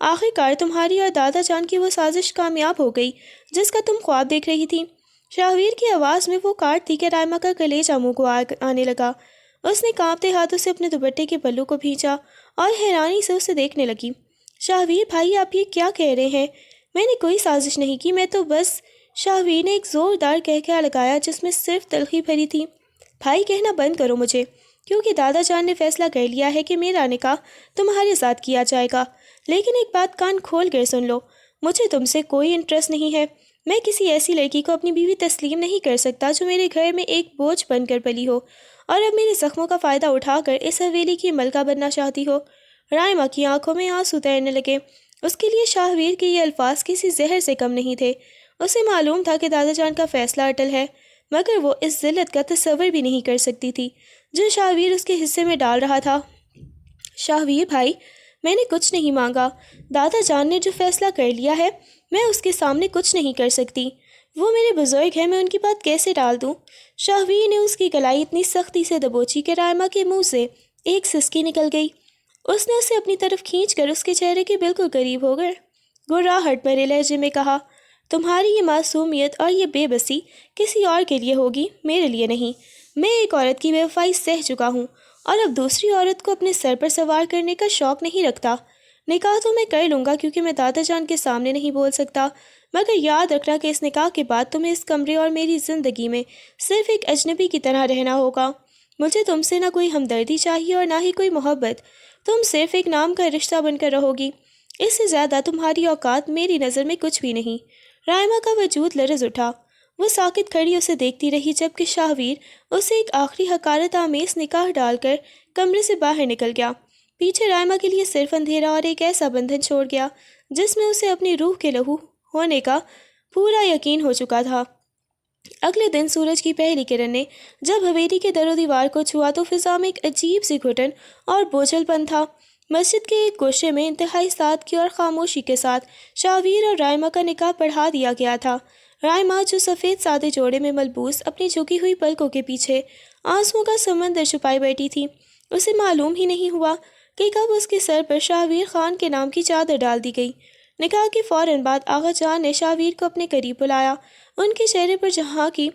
آخر کار تمہاری اور دادا جان کی وہ سازش کامیاب ہو گئی جس کا تم خواب دیکھ رہی تھی۔ شاہویر کی آواز میں وہ کاٹ تھی کہ رائما کا کلیجہ منہ کو آنے لگا۔ اس نے کانپتے ہاتھوں سے اپنے دوپٹے کے پلو کو بھینچا اور حیرانی سے اسے دیکھنے لگی۔ شاہویر بھائی، آپ یہ کیا کہہ رہے ہیں؟ میں نے کوئی سازش نہیں کی، میں تو بس… شاہویر نے ایک زوردار کہکہا لگایا جس میں صرف تلخی بھری تھی۔ بھائی، کہنا بند کرو مجھے، کیونکہ دادا جان نے فیصلہ کر لیا ہے کہ میرا نکاح تمہارے ساتھ کیا جائے گا۔ لیکن ایک بات کان کھول کر سن لو، مجھے تم سے کوئی انٹرسٹ نہیں ہے۔ میں کسی ایسی لڑکی کو اپنی بیوی تسلیم نہیں کر سکتا جو میرے گھر میں ایک بوجھ بن کر پلی ہو اور اب میرے زخموں کا فائدہ اٹھا کر اس حویلی کی ملکہ بننا چاہتی ہو۔ رائما کی آنکھوں میں آنسو تیرنے لگے۔ اس کے لیے شاہویر کے یہ الفاظ کسی زہر سے کم نہیں تھے۔ اسے معلوم تھا کہ دادا جان کا فیصلہ اٹل ہے، مگر وہ اس ذلت کا تصور بھی نہیں کر سکتی تھی جو شاہویر اس کے حصے میں ڈال رہا تھا۔ شاہویر بھائی، میں نے کچھ نہیں مانگا۔ دادا جان نے جو فیصلہ کر لیا ہے، میں اس کے سامنے کچھ نہیں کر سکتی۔ وہ میرے بزرگ ہیں، میں ان کی بات کیسے ٹال دوں؟ شاہویر نے اس کی کلائی اتنی سختی سے دبوچی کہ رائما کے منہ سے ایک سسکی نکل گئی۔ اس نے اسے اپنی طرف کھینچ کر اس کے چہرے کے بالکل قریب ہو گئے گراہٹ بھرے لہجے میں کہا، تمہاری یہ معصومیت اور یہ بے بسی کسی اور کے لیے ہوگی، میرے لیے نہیں۔ میں ایک عورت کی بے وفائی سہ چکا ہوں اور اب دوسری عورت کو اپنے سر پر سوار کرنے کا شوق نہیں رکھتا۔ نکاح تو میں کر لوں گا کیونکہ میں دادا جان کے سامنے نہیں بول سکتا، مگر یاد رکھنا کہ اس نکاح کے بعد تمہیں اس کمرے اور میری زندگی میں صرف ایک اجنبی کی طرح رہنا ہوگا۔ مجھے تم سے نہ کوئی ہمدردی چاہیے اور نہ ہی کوئی محبت، تم صرف ایک نام کا رشتہ بن کر رہو گی۔ اس سے زیادہ تمہاری اوقات میری نظر میں کچھ بھی نہیں۔ رائما کا وجود لرز اٹھا۔ وہ ساکت کھڑی اسے دیکھتی رہی جبکہ شاہویر اسے ایک آخری حقارت آمیز نکاح ڈال کر کمرے سے باہر نکل گیا۔ پیچھے رائما کے لیے صرف اندھیرا اور ایک ایسا بندھن چھوڑ گیا جس میں اسے اپنی روح کے لہو ہونے کا پورا یقین ہو چکا تھا۔ اگلے دن سورج کی پہلی کرن نے جب حویلی کے در و دیوار کو چھوا تو فضا میں ایک عجیب سی گھٹن اور بوجھل پن تھا۔ مسجد کے ایک گوشے میں انتہائی سادگی اور خاموشی کے ساتھ شاہویر اور رائما کا نکاح پڑھا دیا گیا تھا۔ رائما جو سفید سادے جوڑے میں ملبوس اپنی جھکی ہوئی پلکوں کے پیچھے آنسوؤں کا سمندر چھپائے بیٹھی تھی، اسے معلوم ہی نہیں ہوا کہ کب اس کے سر پر شاہویر خان کے نام کی چادر ڈال دی گئی۔ نکاح کے فوراً بعد آغا جان نے شاہویر کو اپنے قریب بلایا۔ ان کے چہرے پر جہاں کی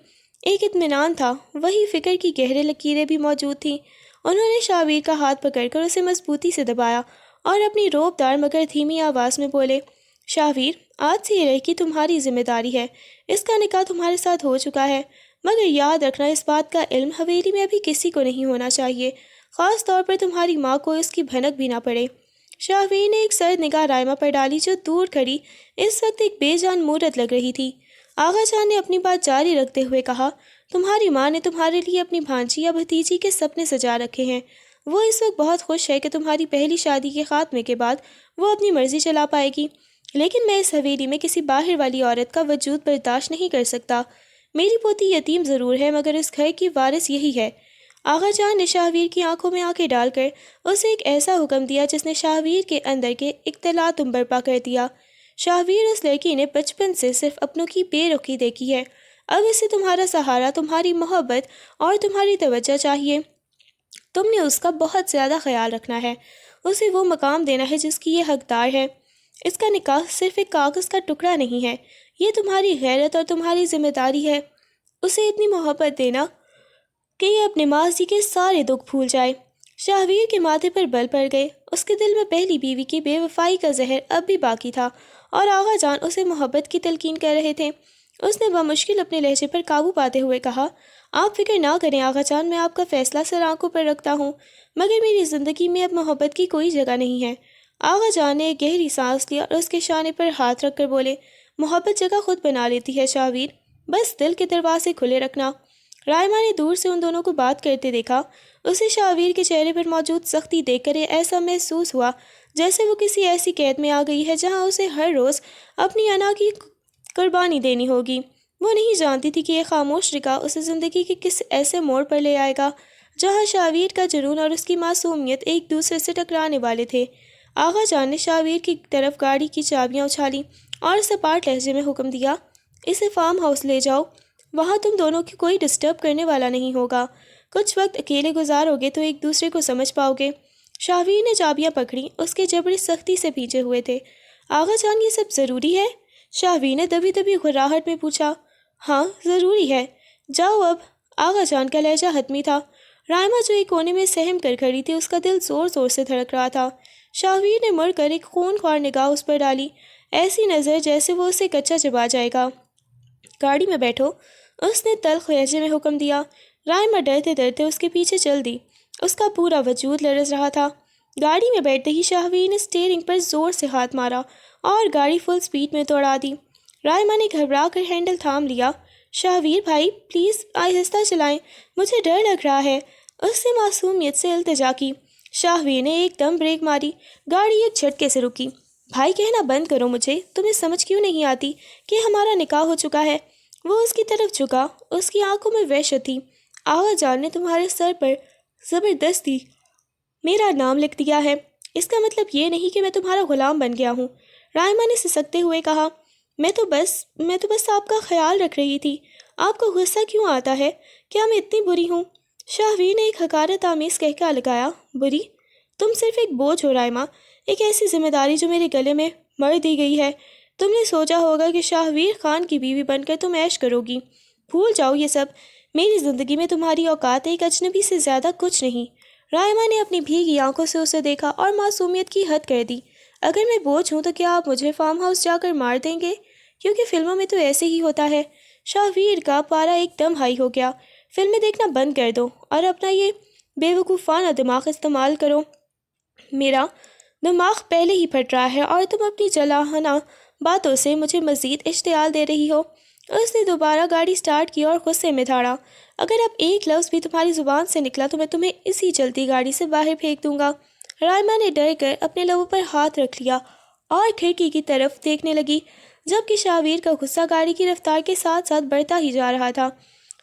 ایک اطمینان تھا، وہی فکر کی گہرے لکیریں بھی موجود تھیں۔ انہوں نے شاہویر کا ہاتھ پکڑ کر اسے مضبوطی سے دبایا اور اپنی روب دار مگر دھیمی آواز میں بولے، شاہویر، آج سے یہ لڑکی تمہاری ذمہ داری ہے۔ اس کا نکاح تمہارے ساتھ ہو چکا ہے، مگر یاد رکھنا اس بات کا علم حویلی میں ابھی کسی کو نہیں ہونا چاہیے، خاص طور پر تمہاری ماں کو اس کی بھنک بھی نہ پڑے۔ شاہویر نے ایک سرد نگاہ رائما پر ڈالی جو دور کھڑی اس وقت ایک بے جان مورت لگ رہی تھی۔ آغا جان نے اپنی بات جاری رکھتے ہوئے کہا، تمہاری ماں نے تمہارے لیے اپنی بھانجی یا بھتیجی کے سپنے سجا رکھے ہیں۔ وہ اس وقت بہت خوش ہے کہ تمہاری پہلی شادی کے خاتمے کے بعد وہ اپنی مرضی چلا پائے گی، لیکن میں اس حویلی میں کسی باہر والی عورت کا وجود برداشت نہیں کر سکتا۔ میری پوتی یتیم ضرور ہے مگر اس گھر کی وارث یہی ہے۔ آغا جان نے شاہویر کی آنکھوں میں آنکھیں ڈال کر اسے ایک ایسا حکم دیا جس نے شاہویر کے اندر کے اختلاطم برپا کر دیا۔ شاہویر، اس لڑکی نے بچپن سے صرف اپنوں کی بے رخی دیکھی ہے، اب اسے تمہارا سہارا، تمہاری محبت اور تمہاری توجہ چاہیے۔ تم نے اس کا بہت زیادہ خیال رکھنا ہے، اسے وہ مقام دینا ہے جس کی یہ حقدار ہے۔ اس کا نکاح صرف ایک کاغذ کا ٹکڑا نہیں ہے، یہ تمہاری غیرت اور تمہاری ذمہ داری ہے۔ اسے اتنی محبت دینا کہ یہ اپنے ماضی کے سارے دکھ بھول جائے۔ شاہویر کے ماتھے پر بل پڑ گئے، اس کے دل میں پہلی بیوی کی بے وفائی کا زہر اب بھی باقی تھا اور آغا جان اسے محبت کی تلقین کر رہے تھے۔ اس نے بمشکل اپنے لہجے پر قابو پاتے ہوئے کہا، آپ فکر نہ کریں آغا جان، میں آپ کا فیصلہ سر آنکھوں پر رکھتا ہوں، مگر میری زندگی میں اب محبت کی کوئی جگہ نہیں ہے۔ آغا جان نے ایک گہری سانس لی اور اس کے شانے پر ہاتھ رکھ کر بولے، محبت جگہ خود بنا لیتی ہے شاہویر، بس دل کے دروازے کھلے رکھنا۔ رائما نے دور سے ان دونوں کو بات کرتے دیکھا۔ اسے شاہویر کے چہرے پر موجود سختی دیکھ کر ایسا محسوس ہوا جیسے وہ کسی ایسی قید میں آ گئی ہے جہاں اسے ہر روز اپنی انا کی قربانی دینی ہوگی۔ وہ نہیں جانتی تھی کہ یہ خاموش نکاح اسے زندگی کے کس ایسے موڑ پر لے آئے گا جہاں شاہویر کا جنون اور اس کی معصومیت ایک دوسرے سے ٹکرانے والے تھے۔ آغا جان نے شاہویر کی طرف گاڑی کی چابیاں اچھالی اور سپاٹ لہجے میں حکم دیا، اسے فارم ہاؤس لے جاؤ، وہاں تم دونوں کی کوئی ڈسٹرب کرنے والا نہیں ہوگا۔ کچھ وقت اکیلے گزارو گے تو ایک دوسرے کو سمجھ پاؤ گے۔ شاہویر نے چابیاں پکڑی، اس کے جبڑے سختی سے پیچھے ہوئے تھے۔ آغا جان یہ سب ضروری ہے؟ شاہویر نے دبی دبی گھراہٹ میں پوچھا۔ ہاں ضروری ہے، جاؤ اب۔ آغا جان کا لہجہ حتمی تھا۔ رائما جو ایک کونے میں سہم کر کھڑی تھی، اس کا دل زور زور سے دھڑک رہا تھا۔ شاہویر نے مڑ کر ایک خونخوار نگاہ اس پر ڈالی، ایسی نظر جیسے وہ اسے کچا چبا جائے گا۔ گاڑی میں بیٹھو، اس نے تلخ لہجے میں حکم دیا۔ رائما ڈرتے ڈرتے اس کے پیچھے چل دی، اس کا پورا وجود لرز رہا تھا۔ گاڑی میں بیٹھتے ہی شاہویر نے اسٹیئرنگ پر زور سے ہاتھ مارا اور گاڑی فل سپیڈ میں دوڑا دی۔ رائما نے گھبرا کر ہینڈل تھام لیا۔ شاہویر بھائی پلیز آہستہ چلائیں، مجھے ڈر لگ رہا ہے، اس نے معصومیت سے التجا کی۔ شاہویر نے ایک دم بریک ماری، گاڑی ایک جھٹکے سے رکی۔ بھائی کہنا بند کرو مجھے، تمہیں سمجھ کیوں نہیں آتی کہ ہمارا نکاح ہو چکا ہے؟ وہ اس کی طرف جھکا، اس کی آنکھوں میں وحشت تھی۔ آغا جان نے تمہارے سر پر زبردستی میرا نام لکھ دیا ہے، اس کا مطلب یہ نہیں کہ میں تمہارا غلام بن گیا ہوں۔ رائما نے سسکتے ہوئے کہا، میں تو بس آپ کا خیال رکھ رہی تھی، آپ کو غصہ کیوں آتا ہے؟ کیا میں اتنی بری ہوں؟ شاہویر نے ایک حقارت آمیز کہکا لگایا، بری؟ تم صرف ایک بوجھ ہو رائما، ایک ایسی ذمہ داری جو میرے گلے میں مر دی گئی ہے۔ تم نے سوچا ہوگا کہ شاہویر خان کی بیوی بن کر تم عیش کرو گی، بھول جاؤ یہ سب، میری زندگی میں تمہاری اوقات ایک اجنبی سے زیادہ کچھ نہیں۔ رائما نے اپنی بھیگی آنکھوں سے اسے دیکھا اور معصومیت کی حد کر دی۔ اگر میں بوجھ ہوں تو کیا آپ مجھے فارم ہاؤس جا کر مار دیں گے؟ کیونکہ فلموں میں تو ایسے ہی ہوتا ہے۔ شاہویر کا پارا ایک دم ہائی ہو گیا۔ فلمیں دیکھنا بند کر دو اور اپنا یہ بے وقوفانہ دماغ استعمال کرو۔ میرا دماغ پہلے ہی پھٹ رہا ہے اور تم اپنی جلاحانہ باتوں سے مجھے مزید اشتعال دے رہی ہو۔ اس نے دوبارہ گاڑی سٹارٹ کی اور غصے میں دھاڑا، اگر اب ایک لفظ بھی تمہاری زبان سے نکلا تو میں تمہیں اسی چلتی گاڑی سے باہر پھینک دوں گا۔ رائما نے ڈر کر اپنے لبوں پر ہاتھ رکھ لیا اور کھڑکی کی طرف دیکھنے لگی، جبکہ شاہویر کا غصہ گاڑی کی رفتار کے ساتھ ساتھ بڑھتا ہی جا رہا تھا۔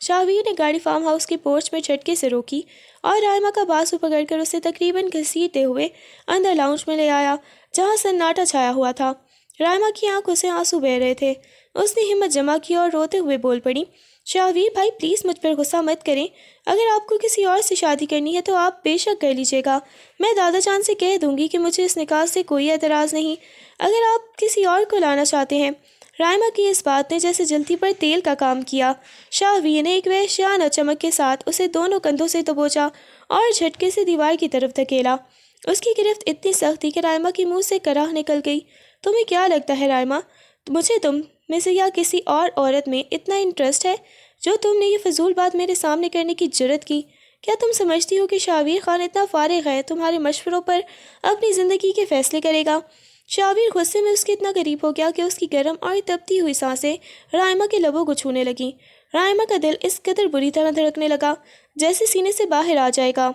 شاہویر نے گاڑی فارم ہاؤس کے پورچ میں جھٹکے سے روکی اور رائما کا بازو پکڑ کر اسے تقریباً گھسیٹتے ہوئے اندر لاؤنج میں لے آیا، جہاں سناٹا چھایا ہوا تھا۔ رائما کی آنکھوں سے آنسو بہہ رہے تھے۔ اس نے ہمت جمع کی اور روتے ہوئے بول پڑی، شاہویر بھائی پلیز مجھ پر غصہ مت کریں، اگر آپ کو کسی اور سے شادی کرنی ہے تو آپ بے شک کر لیجیے گا، میں دادا جان سے کہہ دوں گی کہ مجھے اس نکاح سے کوئی اعتراض نہیں، اگر آپ کسی اور کو لانا چاہتے ہیں۔ رائما کی اس بات نے جیسے جلتی پر تیل کا کام کیا۔ شاہویر نے ایک وحشیانہ چمک کے ساتھ اسے دونوں کندھوں سے دبوچا اور جھٹکے سے دیوار کی طرف دھکیلا۔ اس کی گرفت اتنی سخت تھی کہ رائما کے منہ سے کراہ نکل گئی۔ تمہیں کیا لگتا ہے رائما، مجھے تم میں سے یا کسی اور عورت میں اتنا انٹرسٹ ہے جو تم نے یہ فضول بات میرے سامنے کرنے کی جرت کی؟ کیا تم سمجھتی ہو کہ شاہویر خان اتنا فارغ ہے تمہارے مشوروں پر اپنی زندگی کے فیصلے کرے گا؟ شاہویر غصے میں اس کے اتنا قریب ہو گیا کہ اس کی گرم اور تپتی ہوئی سانسیں رائما کے لبوں کو چھونے لگیں۔ رائما کا دل اس قدر بری طرح دھڑکنے لگا جیسے سینے سے باہر آ جائے گا۔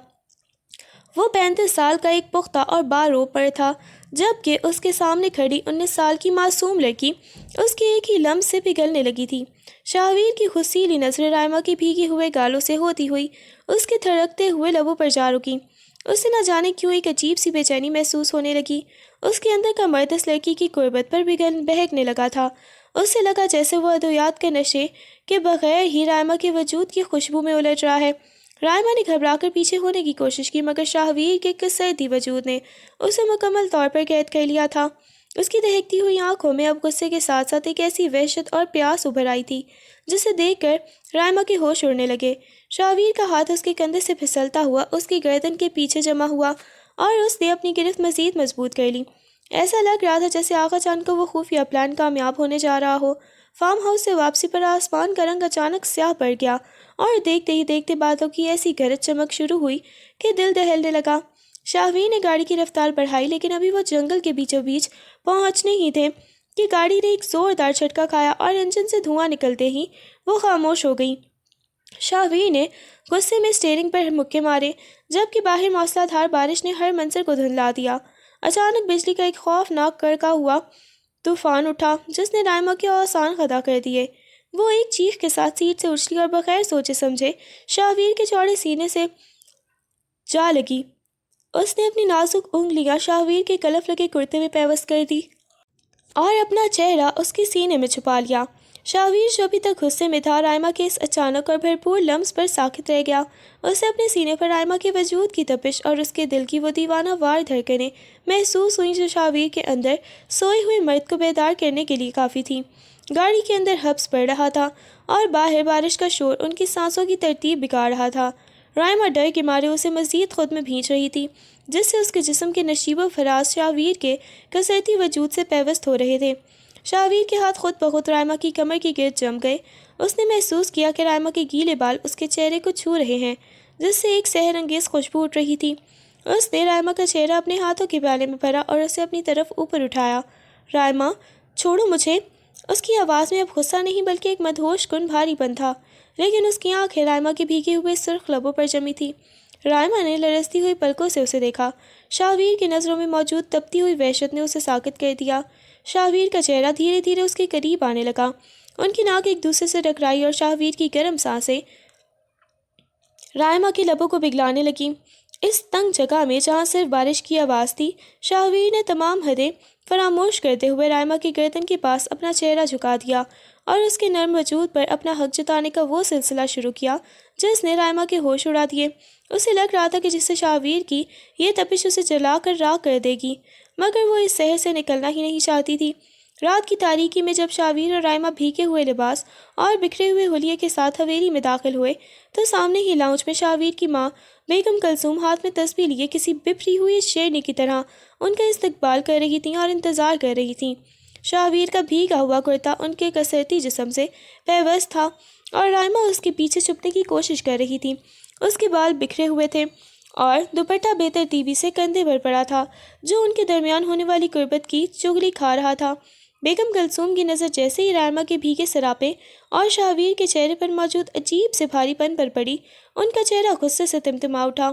وہ 35 سال کا ایک پختہ اور باروب پر تھا، جبکہ اس کے سامنے کھڑی 19 سال کی معصوم لڑکی اس کے ایک ہی لمس سے پگھلنے لگی تھی۔ شاہویر کی خصیلی نظریں رائما کے بھیگے ہوئے گالوں سے ہوتی ہوئی اس کے دھڑکتے ہوئے لبوں پر جا رکیں۔ اسے نہ جانے کیوں ایک عجیب سی بے چینی محسوس ہونے لگی۔ اس کے اندر کا مرد اس لڑکی کی قربت پر بہکنے لگا تھا۔ اسے لگا جیسے وہ ادویات کے نشے کے بغیر ہی رائما کے وجود کی خوشبو میں الجھ رہا ہے۔ رائما نے گھبرا کر پیچھے ہونے کی کوشش کی، مگر شاہویر کے کسرتی وجود نے اسے مکمل طور پر قید کر لیا تھا۔ اس کی دہکتی ہوئی آنکھوں میں اب غصے کے ساتھ ساتھ ایک ایسی وحشت اور پیاس ابھر آئی تھی جسے دیکھ کر رائما کے ہوش اڑنے لگے۔ شاہویر کا ہاتھ اس کے کندھے سے پھسلتا ہوا اس کی گردن کے پیچھے جمع ہوا اور اس نے اپنی گرفت مزید مضبوط کر لی۔ ایسا لگ رہا تھا جیسے آغا جان کو وہ خفیہ پلان کامیاب ہونے جا رہا ہو۔ فارم ہاؤس سے واپسی پر آسمان کا رنگ اچانک سیاہ پڑ گیا اور دیکھتے ہی دیکھتے بادلوں کی ایسی گرج چمک شروع ہوئی کہ دل دہلنے لگا۔ شاہویر نے گاڑی کی رفتار بڑھائی، لیکن ابھی وہ جنگل کے بیچوں بیچ پہنچنے ہی تھے کہ گاڑی نے ایک زوردار جھٹکا کھایا اور انجن سے دھواں نکلتے ہی وہ خاموش ہو گئی۔ شاہویر نے غصے میں اسٹیئرنگ پر مکے مارے، جبکہ باہر موسلا دھار بارش نے ہر منظر کو دھندلا دیا۔ اچانک بجلی کا ایک خوفناک کڑکا ہوا طوفان اٹھا جس نے رائما کے آسان خطا کر دیے۔ وہ ایک چیخ کے ساتھ سیٹ سے اچھلی اور بغیر سوچے سمجھے شاہویر کے چوڑے سینے سے جا لگی۔ اس نے اپنی نازک انگلیاں شاہویر کے کلف لگے کرتے میں پیوست کر دی اور اپنا چہرہ اس کے سینے میں چھپا لیا۔ شاہویر جو ابھی تک غصے میں تھا، رائما کے اس اچانک اور بھرپور لمس پر ساکت رہ گیا۔ اسے اپنے سینے پر رائما کے وجود کی تپش اور اس کے دل کی وہ دیوانہ وار دھڑکنیں محسوس ہوئیں جو شاہویر کے اندر سوئے ہوئے مرد کو بیدار کرنے کے لیے کافی تھی۔ گاڑی کے اندر حبس پڑ رہا تھا اور باہر بارش کا شور ان کی سانسوں کی ترتیب بگاڑ رہا تھا۔ رائما ڈر کے مارے اسے مزید خود میں بھینچ رہی تھی، جس سے اس کے جسم کے نشیب و فراز شاہویر کے کسرتی وجود سے پیوست ہو رہے تھے۔ شاہویر کے ہاتھ خود بخود رائما کی کمر کے گرد جم گئے۔ اس نے محسوس کیا کہ رائما کے گیلے بال اس کے چہرے کو چھو رہے ہیں، جس سے ایک سحر انگیز خوشبو اٹھ رہی تھی۔ اس نے رائما کا چہرہ اپنے ہاتھوں کے پیالے میں بھرا اور اسے اپنی طرف اوپر اٹھایا۔ رائما، چھوڑو مجھے۔ اس کی آواز میں اب غصہ نہیں بلکہ ایک مدہوش کن بھاری پن تھا، لیکن اس کی آنکھیں رائما کے بھیگے ہوئے سرخ لبوں پر جمی تھی۔ رائما نے لرزتی ہوئی پلکوں سے اسے دیکھا۔ شاہویر کی نظروں میں موجود تپتی ہوئی وحشت نے اسے ساکت کر دیا۔ شاہویر کا چہرہ دھیرے دھیرے اس کے قریب آنے لگا۔ ان کی ناک ایک دوسرے سے ٹکرائی اور شاہویر کی گرم سانسیں رائما کے لبوں کو پگھلانے لگیں۔ اس تنگ جگہ میں جہاں صرف بارش کی آواز تھی، شاہویر نے تمام حدیں فراموش کرتے ہوئے رائما کی گردن کے پاس اپنا چہرہ جھکا دیا اور اس کے نرم وجود پر اپنا حق جتانے کا وہ سلسلہ شروع کیا جس نے رائما کے ہوش اڑا دیے۔ اسے لگ رہا تھا کہ جس سے شاہویر کی یہ تپش اسے جلا کر راکھ کر دے گی، مگر وہ اس شہر سے نکلنا ہی نہیں چاہتی تھی۔ رات کی تاریکی میں جب شاہویر اور رائما بھیگے ہوئے لباس اور بکھرے ہوئے حلیے کے ساتھ حویلی میں داخل ہوئے تو سامنے ہی لاؤنج میں شاہویر کی ماں بیگم کلثوم ہاتھ میں تسبیح لیے کسی بپھری ہوئی شیرنی کی طرح ان کا استقبال کر رہی تھیں اور انتظار کر رہی تھیں۔ شاہویر کا بھیگا ہوا کرتا ان کے کسرتی جسم سے پیوست تھا اور رائما اس کے پیچھے چھپنے کی کوشش کر رہی تھی۔ اس کے بال بکھرے ہوئے تھے اور دوپٹہ بے ترتیبی سے کندھے پر پڑا تھا، جو ان کے درمیان ہونے والی قربت کی چغلی کھا رہا تھا۔ بیگم کلثوم کی نظر جیسے ہی رائما کے بھیگے سراپے اور شاہویر کے چہرے پر موجود عجیب سے بھاری پن پر پڑی، ان کا چہرہ غصے سے تمتما اٹھا۔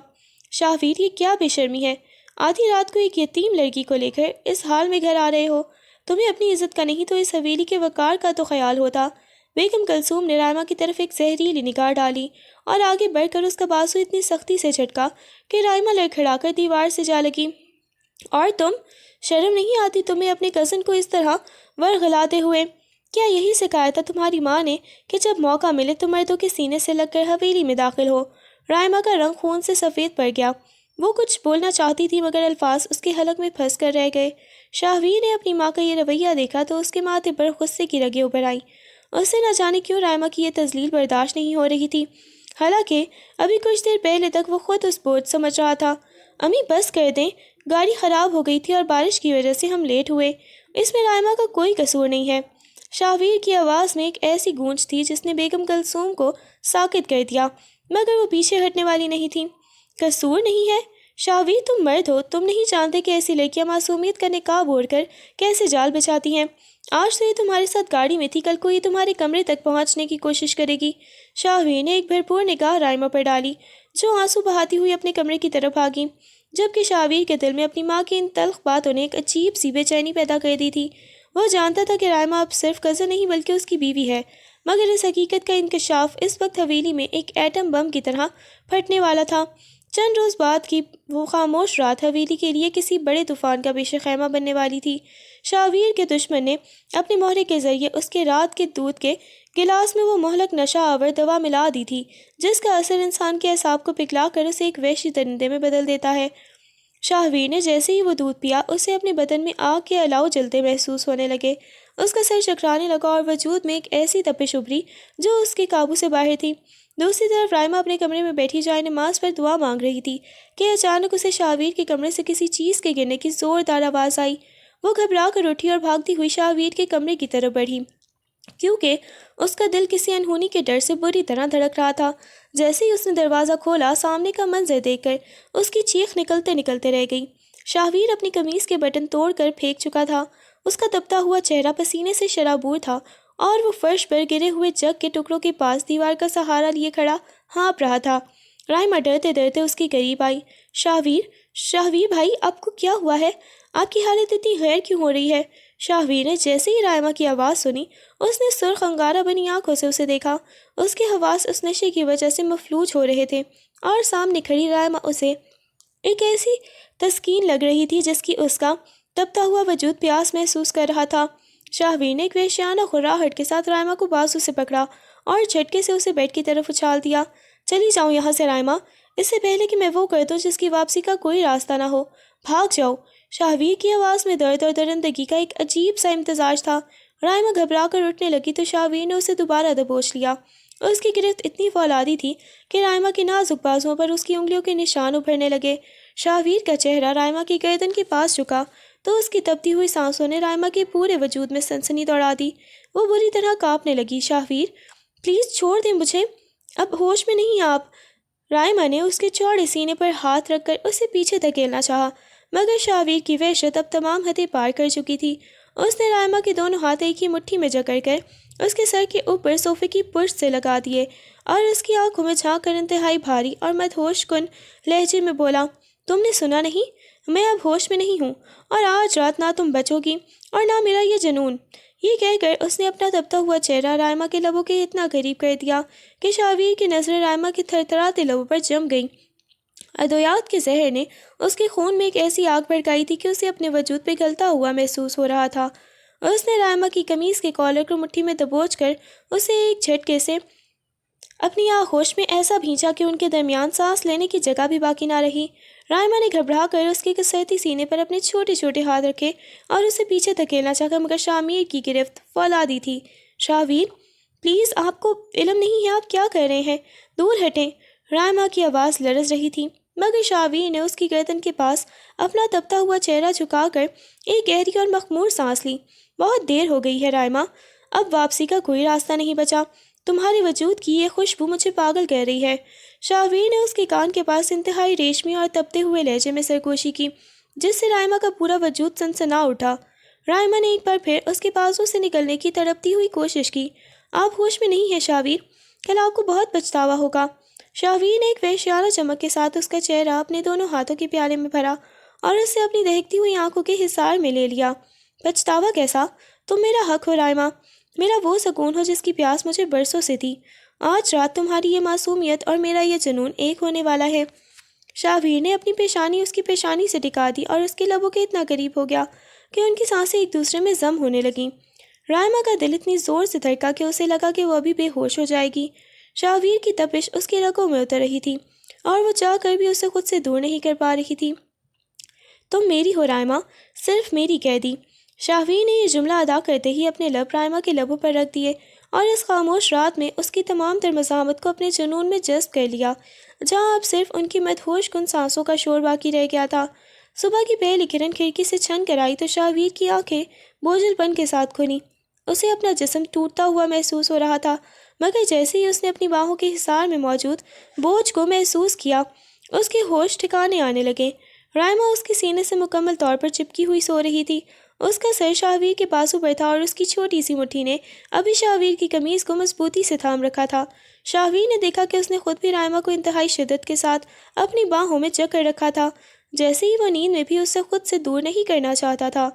شاہویر، یہ کیا بے شرمی ہے؟ آدھی رات کو ایک یتیم لڑکی کو لے کر اس حال میں گھر آ رہے ہو؟ تمہیں اپنی عزت کا نہیں تو اس حویلی کے وقار کا تو خیال ہوتا۔ بیگم کلثوم نے رائما کی طرف ایک زہریلی نگاہ ڈالی اور آگے بڑھ کر اس کا بازو اتنی سختی سے جھٹکا کہ رائما لڑکھڑا کر دیوار سے جا لگی۔ اور تم، شرم نہیں آتی تمہیں اپنے کزن کو اس طرح ورغلاتے ہوئے؟ کیا یہی سکھایا تھا تمہاری ماں نے کہ جب موقع ملے تو مردوں کے سینے سے لگ کر حویلی میں داخل ہو؟ رائما کا رنگ خون سے سفید پڑ گیا۔ وہ کچھ بولنا چاہتی تھی مگر الفاظ اس کے حلق میں پھنس کر رہ گئے۔ شاہویر نے اپنی ماں کا یہ رویہ دیکھا تو اس کے ماتھے پر غصے کی رگیں ابھر آئیں۔ اسے نہ جانے کیوں رائما کی یہ تذلیل برداشت نہیں ہو رہی تھی، حالانکہ ابھی کچھ دیر پہلے تک وہ خود اس بوجھ سمجھ رہا تھا۔ امی بس کر دیں، گاڑی خراب ہو گئی تھی اور بارش کی وجہ سے ہم لیٹ ہوئے، اس میں رائما کا کوئی قصور نہیں ہے۔ شاہویر کی آواز میں ایک ایسی گونج تھی جس نے بیگم کلثوم کو ساکت کر دیا، مگر وہ پیچھے ہٹنے والی نہیں تھی۔ قصور نہیں ہے؟ شاہویر، تم مرد ہو، تم نہیں جانتے کہ ایسی لڑکیاں معصومیت کا نقاب اوڑھ کر کیسے جال بچاتی ہیں؟ آج تو یہ تمہارے ساتھ گاڑی میں تھی، کل کو یہ تمہارے کمرے تک پہنچنے کی کوشش کرے گی۔ شاہویر نے ایک بھرپور نگاہ رائما پر ڈالی، جو آنسو بہاتی ہوئی اپنے کمرے کی طرف بھاگی، جبکہ شاہویر کے دل میں اپنی ماں کی ان تلخ باتوں نے ایک عجیب سی بے چینی پیدا کر دی تھی۔ وہ جانتا تھا کہ رائما اب صرف کزن نہیں بلکہ اس کی بیوی ہے، مگر اس حقیقت کا انکشاف اس وقت حویلی میں ایک ایٹم بم کی طرح پھٹنے والا تھا۔ چند روز بعد کی وہ خاموش رات حویلی کے لیے کسی بڑے طوفان کا پیش خیمہ بننے والی تھی۔ شاہویر کے دشمن نے اپنے مہرے کے ذریعے اس کے رات کے دودھ کے گلاس میں وہ مہلک نشہ آور دوا ملا دی تھی جس کا اثر انسان کے اعصاب کو پگھلا کر اسے ایک وحشی درندے میں بدل دیتا ہے۔ شاہویر نے جیسے ہی وہ دودھ پیا، اسے اپنے بدن میں آگ کے الاؤ جلتے محسوس ہونے لگے۔ اس کا سر چکرانے لگا اور وجود میں ایک ایسی تپش ابھری جو اس کے قابو سے باہر تھی۔ دوسری طرف رائما اپنے کمرے میں بیٹھی جائے نماز پر دعا مانگ رہی تھی کہ اچانک اسے شاہویر کے کمرے سے کسی چیز کے گرنے کی زوردار آواز آئی۔ وہ گھبرا کر اٹھی اور بھاگتی ہوئی شاہویر کے کمرے کی طرف بڑھی، کیونکہ اس کا دل کسی انہونی کے ڈر سے بری طرح دھڑک رہا تھا۔ جیسے ہی اس نے دروازہ کھولا، سامنے کا منظر دیکھ کر اس کی چیخ نکلتے نکلتے رہ گئی۔ شاہویر اپنی قمیص کے بٹن توڑ کر پھینک چکا تھا۔ اس کا تپتا ہوا چہرہ پسینے سے شرابور تھا اور وہ فرش پر گرے ہوئے جگ کے ٹکڑوں کے پاس دیوار کا سہارا لیے کھڑا ہانپ رہا تھا۔ رائما ڈرتے ڈرتے اس کے قریب آئی۔ شاہویر بھائی، آپ کو کیا ہوا ہے؟ آپ کی حالت اتنی غیر کیوں ہو رہی ہے؟ شاہویر نے جیسے ہی رائما کی آواز سنی، اس نے سرخ انگارہ بنی آنکھوں سے اسے دیکھا۔ اس کے حواس اس نشے کی وجہ سے مفلوج ہو رہے تھے اور سامنے کھڑی رائما اسے ایک ایسی تسکین لگ رہی تھی جس کی اس کا تپتا ہوا وجود پیاس محسوس کر رہا تھا۔ شاہویر نے ایک وحشیانہ خراہٹ کے ساتھ رائما کو بازو سے پکڑا اور جھٹکے سے اسے بیڈ کی طرف اچھال دیا۔ چلی جاؤ یہاں سے رائما، اس سے پہلے کہ میں وہ کر دوں جس کی واپسی کا کوئی راستہ نہ ہو، بھاگ جاؤ۔ شاہویر کی آواز میں درد اور درندگی کا ایک عجیب سا امتزاج تھا۔ رائما گھبرا کر اٹھنے لگی تو شاہویر نے اسے دوبارہ دبوچ لیا۔ اس کی گرفت اتنی فولادی تھی کہ رائما کے نازک بازوؤں پر اس کی انگلیوں کے نشان ابھرنے لگے۔ شاہویر کا چہرہ رائما کی گردن کے پاس جھکا تو اس کی تپتی ہوئی سانسوں نے رائما کے پورے وجود میں سنسنی دوڑا دی۔ وہ بری طرح کانپنے لگی۔ شاہویر، پلیز چھوڑ دیں مجھے، اب ہوش میں نہیں آپ۔ رائما نے اس کے چوڑے سینے پر ہاتھ رکھ کر اسے پیچھے دھکیلنا چاہا، مگر شاہویر کی وحشت اب تمام حدیں پار کر چکی تھی۔ اس نے رائما کے دونوں ہاتھ ایک ہی مٹھی میں جکڑ کر اس کے سر کے اوپر صوفے کی پشت سے لگا دیے اور اس کی آنکھوں میں جھانک کر انتہائی بھاری اور مدہوش کن لہجے میں بولا، تم نے سنا نہیں؟ میں اب ہوش میں نہیں ہوں، اور آج رات نہ تم بچو گی اور نہ میرا یہ جنون۔ یہ کہہ کر اس نے اپنا تپتا ہوا چہرہ رائما کے لبوں کے اتنا قریب کر دیا کہ شاہویر کی نظریں رائما کے تھرتھراتے لبوں پر جم گئیں۔ ادویات کے زہر نے اس کے خون میں ایک ایسی آگ بھڑکائی تھی کہ اسے اپنے وجود پہ گلتا ہوا محسوس ہو رہا تھا۔ اس نے رائما کی قمیص کے کالر کو مٹھی میں دبوچ کر اسے ایک جھٹکے سے اپنی آغوش میں ایسا بھینچا کہ ان کے درمیان سانس لینے کی جگہ بھی باقی نہ رہی۔ رائما نے گھبرا کر اس کے کسرتی سینے پر اپنے چھوٹے چھوٹے ہاتھ رکھے اور اسے پیچھے دھکیلنا چاہا، مگر شاہویر کی گرفت فولادی تھی۔ شاہویر، پلیز، آپ کو علم نہیں ہے آپ کیا کر رہے ہیں، دور ہٹیں۔ رائما کی آواز لرز رہی تھی، مگر شاہویر نے اس کی گردن کے پاس اپنا تپتا ہوا چہرہ جھکا کر ایک گہری اور مخمور سانس لی۔ بہت دیر ہو گئی ہے رائما، اب واپسی کا کوئی راستہ نہیں بچا، تمہارے وجود کی یہ خوشبو مجھے پاگل کر رہی ہے۔ شاہویر نے اس کے کان کے پاس انتہائی ریشمی اور تپتے ہوئے لہجے میں سرگوشی کی، جس سے رائما کا پورا وجود سنسنا اٹھا۔ رائما نے ایک بار پھر اس کے پاسوں سے نکلنے کی تڑپتی ہوئی کوشش کی۔ آپ ہوش میں نہیں ہیں شاہویر، کل آپ کو بہت پچھتاوا ہوگا۔ شاہویر نے ایک وحشیانہ چمک کے ساتھ اس کا چہرہ اپنے دونوں ہاتھوں کے پیالے میں بھرا اور اسے اپنی دہکتی ہوئی آنکھوں کے حصار میں لے لیا۔ پچھتاوا کیسا؟ تم میرا حق ہو رائما، میرا وہ سکون ہو جس کی پیاس مجھے برسوں سے تھی۔ آج رات تمہاری یہ معصومیت اور میرا یہ جنون ایک ہونے والا ہے۔ شاہویر نے اپنی پیشانی اس کی پیشانی سے ٹکا دی اور اس کے لبوں کے اتنا قریب ہو گیا کہ ان کی سانسیں ایک دوسرے میں ضم ہونے لگیں۔ رائما کا دل اتنی زور سے دھڑکا کہ اسے لگا کہ وہ ابھی بے ہوش ہو جائے گی۔ شاہویر کی تپش اس کی رگوں میں اتر رہی تھی اور وہ چاہ کر بھی اسے خود سے دور نہیں کر پا رہی تھی۔ تم میری ہو رائما، صرف میری قیدی۔ شاہویر نے یہ جملہ ادا کرتے ہی اپنے لب رائما کے لبوں پر رکھ دیے اور اس خاموش رات میں اس کی تمام تر مزاحمت کو اپنے جنون میں جذب کر لیا، جہاں اب صرف ان کی مدہوش کن سانسوں کا شور باقی رہ گیا تھا۔ صبح کی پہلی کرن کھڑکی سے چھن کر آئی تو شاہویر کی آنکھیں بوجھل پن کے ساتھ کھلیں۔ اسے اپنا جسم ٹوٹتا ہوا محسوس ہو رہا تھا، مگر جیسے ہی اس نے اپنی باہوں کے حصار میں موجود بوجھ کو محسوس کیا، اس کے ہوش ٹھکانے آنے لگے۔ رائما اس کے سینے سے مکمل طور پر چپکی ہوئی سو رہی تھی۔ اس کا سر شاہویر کے پاسوں پر تھا اور اس کی چھوٹی سی مٹھی نے ابھی شاہویر کی قمیض کو مضبوطی سے تھام رکھا تھا۔ شاہویر نے دیکھا کہ اس نے خود بھی رائما کو انتہائی شدت کے ساتھ اپنی باہوں میں جکڑ رکھا تھا، جیسے ہی وہ نیند میں بھی اسے خود سے دور نہیں کرنا چاہتا تھا۔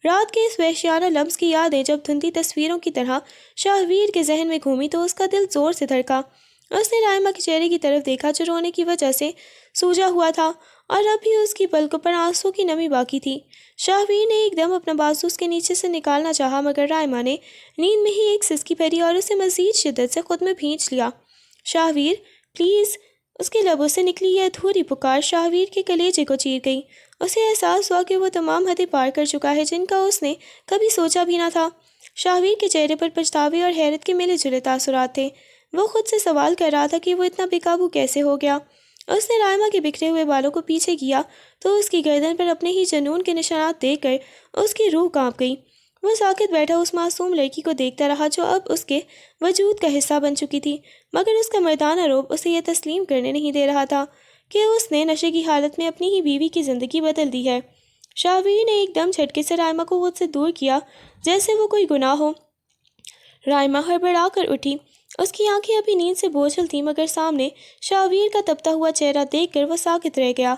رات کے اس وحشیانہ لمس کی یادیں جب دھندلی تصویروں کی طرح شاہویر کے ذہن میں گھومی تو اس کا دل زور سے دھڑکا۔ اس نے رائما کے چہرے کی طرف دیکھا جو رونے کی وجہ سے سوجا ہوا تھا اور اب بھی اس کی پلکوں پر آنسوں کی نمی باقی تھی۔ شاہویر نے ایک دم اپنا بازو اس کے نیچے سے نکالنا چاہا، مگر رائما نے نیند میں ہی ایک سسکی بھری اور اسے مزید شدت سے خود میں بھینچ لیا۔ شاہویر، پلیز، اس کے لبوں سے نکلی یہ ادھوری پکار شاہویر کے کلیجے کو چیر گئی۔ اسے احساس ہوا کہ وہ تمام حدیں پار کر چکا ہے جن کا اس نے کبھی سوچا بھی نہ تھا۔ شاہویر کے چہرے پر پچھتاوے اور حیرت کے ملے جلے تاثرات تھے۔ وہ خود سے سوال کر رہا تھا کہ وہ اتنا بے قابو کیسے ہو گیا۔ اس نے رائما کے بکھرے ہوئے بالوں کو پیچھے کیا تو اس کی گردن پر اپنے ہی جنون کے نشانات دیکھ کر اس کی روح کانپ گئی۔ وہ ساکت بیٹھا اس معصوم لڑکی کو دیکھتا رہا جو اب اس کے وجود کا حصہ بن چکی تھی، مگر اس کا مردانہ رعب اسے یہ تسلیم کرنے نہیں دے رہا تھا کہ اس نے نشے کی حالت میں اپنی ہی بیوی کی زندگی بدل دی ہے۔ شاہویر نے ایک دم جھٹکے سے رائما کو خود سے دور کیا جیسے وہ کوئی گناہ ہو۔ رائما ہڑبڑا کر اٹھی۔ اس کی آنکھیں ابھی نیند سے بوجھل تھیں، مگر سامنے شاہویر کا تپتا ہوا چہرہ دیکھ کر وہ ساکت رہ گیا۔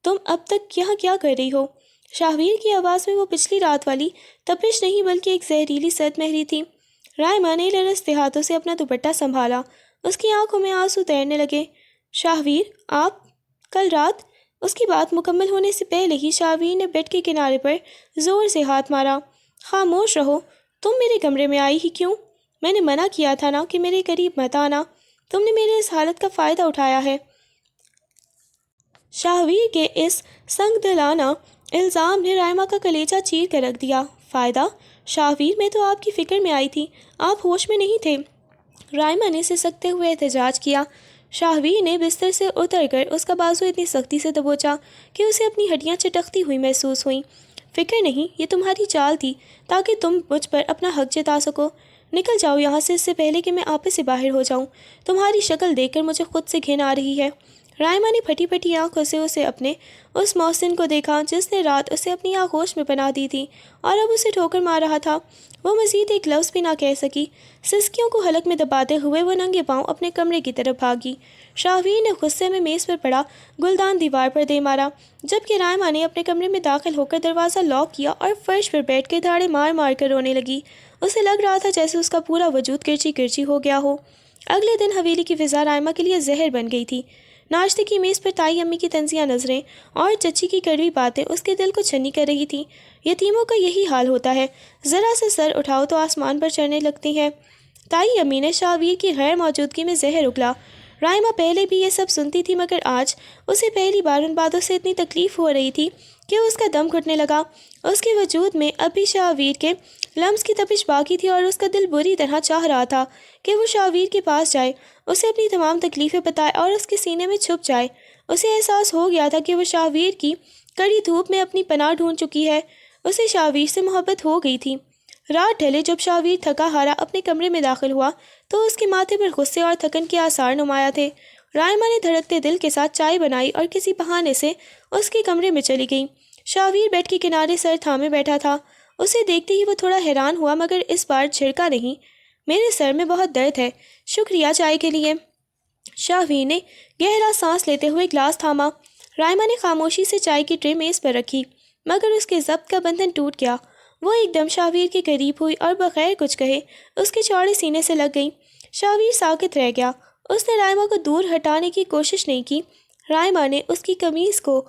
تم اب تک یہاں کیا کر رہی ہو؟ شاہویر کی آواز میں وہ پچھلی رات والی تپش نہیں بلکہ ایک زہریلی سرد مہری تھی۔ رائما نے لرزتے ہاتھوں سے اپنا دوپٹہ سنبھالا، اس کی آنکھوں میں آنسو تیرنے لگے۔ شاہویر، آپ کل رات؟ اس کی بات مکمل ہونے سے پہلے ہی شاہویر نے بیڈ کے کنارے پر زور سے ہاتھ مارا۔ خاموش رہو، تم میرے کمرے میں آئی ہی کیوں؟ میں نے منع کیا تھا نا کہ میرے قریب مت آنا۔ تم نے میرے اس حالت کا فائدہ اٹھایا ہے۔ شاہویر کے اس سنگ دلانہ الزام نے رائما کا کلیجہ چیر کر رکھ دیا۔ فائدہ؟ شاہویر، میں تو آپ کی فکر میں آئی تھی، آپ ہوش میں نہیں تھے، رائما نے سسکتے ہوئے احتجاج کیا۔ شاہویر نے بستر سے اتر کر اس کا بازو اتنی سختی سے دبوچا کہ اسے اپنی ہڈیاں چٹکتی ہوئی محسوس ہوئیں۔ فکر نہیں، یہ تمہاری چال تھی تاکہ تم مجھ پر اپنا حق جتا سکو۔ نکل جاؤ یہاں سے، اس سے پہلے کہ میں آپے سے باہر ہو جاؤں۔ تمہاری شکل دیکھ کر مجھے خود سے گھن آ رہی ہے۔ رائما نے پھٹی پھٹی آنکھوں سے اسے اپنے اس محسن کو دیکھا جس نے رات اسے اپنی آغوش میں پناہ دی تھی اور اب اسے ٹھوکر مار رہا تھا۔ وہ مزید ایک لفظ بھی نہ کہہ سکی۔ سسکیوں کو حلق میں دباتے ہوئے وہ ننگے پاؤں اپنے کمرے کی طرف بھاگی۔ شاہویر نے غصے میں میز پر پڑا گلدان دیوار پر دے مارا، جبکہ رائما نے اپنے کمرے میں داخل ہو کر دروازہ لاک کیا اور فرش پر بیٹھ کے دھاڑے مار مار کر رونے لگی۔ اسے لگ رہا تھا جیسے اس کا پورا وجود کرچی کرچی ہو گیا ہو۔ اگلے دن حویلی کی فضا رائما کے لیے زہر بن گئی تھی۔ ناشتے کی میز پر تائی امی کی طنزیہ نظریں اور چچی کی کڑوی باتیں اس کے دل کو چھنی کر رہی تھیں۔ یتیموں کا یہی حال ہوتا ہے، ذرا سے سر اٹھاؤ تو آسمان پر چڑھنے لگتی ہیں۔ تائی امی نے شاہویر کی غیر موجودگی میں زہر اگلا۔ رائما پہلے بھی یہ سب سنتی تھی، مگر آج اسے پہلی بار ان باتوں سے اتنی تکلیف ہو رہی تھی کہ اس کا دم گھٹنے لگا۔ اس کے وجود میں اب بھی شاہویر کے لمس کی تپش باقی تھی اور اس کا دل بری طرح چاہ رہا تھا کہ وہ شاہویر کے پاس جائے، اسے اپنی تمام تکلیفیں بتائے اور اس کے سینے میں چھپ جائے۔ اسے احساس ہو گیا تھا کہ وہ شاہویر کی کڑی دھوپ میں اپنی پناہ ڈھونڈ چکی ہے۔ اسے شاہویر سے محبت ہو گئی تھی۔ رات ڈھلے جب شاہویر تھکا ہارا اپنے کمرے میں داخل ہوا تو اس کے ماتھے پر غصے اور تھکن کے آثار نمایاں تھے۔ رائما نے دھڑکتے دل کے ساتھ چائے بنائی اور کسی بہانے سے اس کے کمرے میں چلی گئی۔ شاہویر بیڈ کے کنارے سر تھامے بیٹھا تھا۔ اسے دیکھتے ہی وہ تھوڑا حیران ہوا، مگر اس بار جھڑکا نہیں۔ میرے سر میں بہت درد ہے، شکریہ چائے کے لیے۔ شاہویر نے گہرا سانس لیتے ہوئے گلاس تھاما۔ رائما نے خاموشی سے چائے کی ٹرے میز پر رکھی، مگر اس کے ضبط کا بندھن ٹوٹ گیا۔ وہ ایک دم شاہویر کے قریب ہوئی اور بغیر کچھ کہے اس کے چوڑے سینے سے لگ گئی۔ شاہویر ساکت رہ گیا۔ اس نے رائما کو دور ہٹانے کی کوشش نہیں کی۔ رائما نے اس کی قمیض کو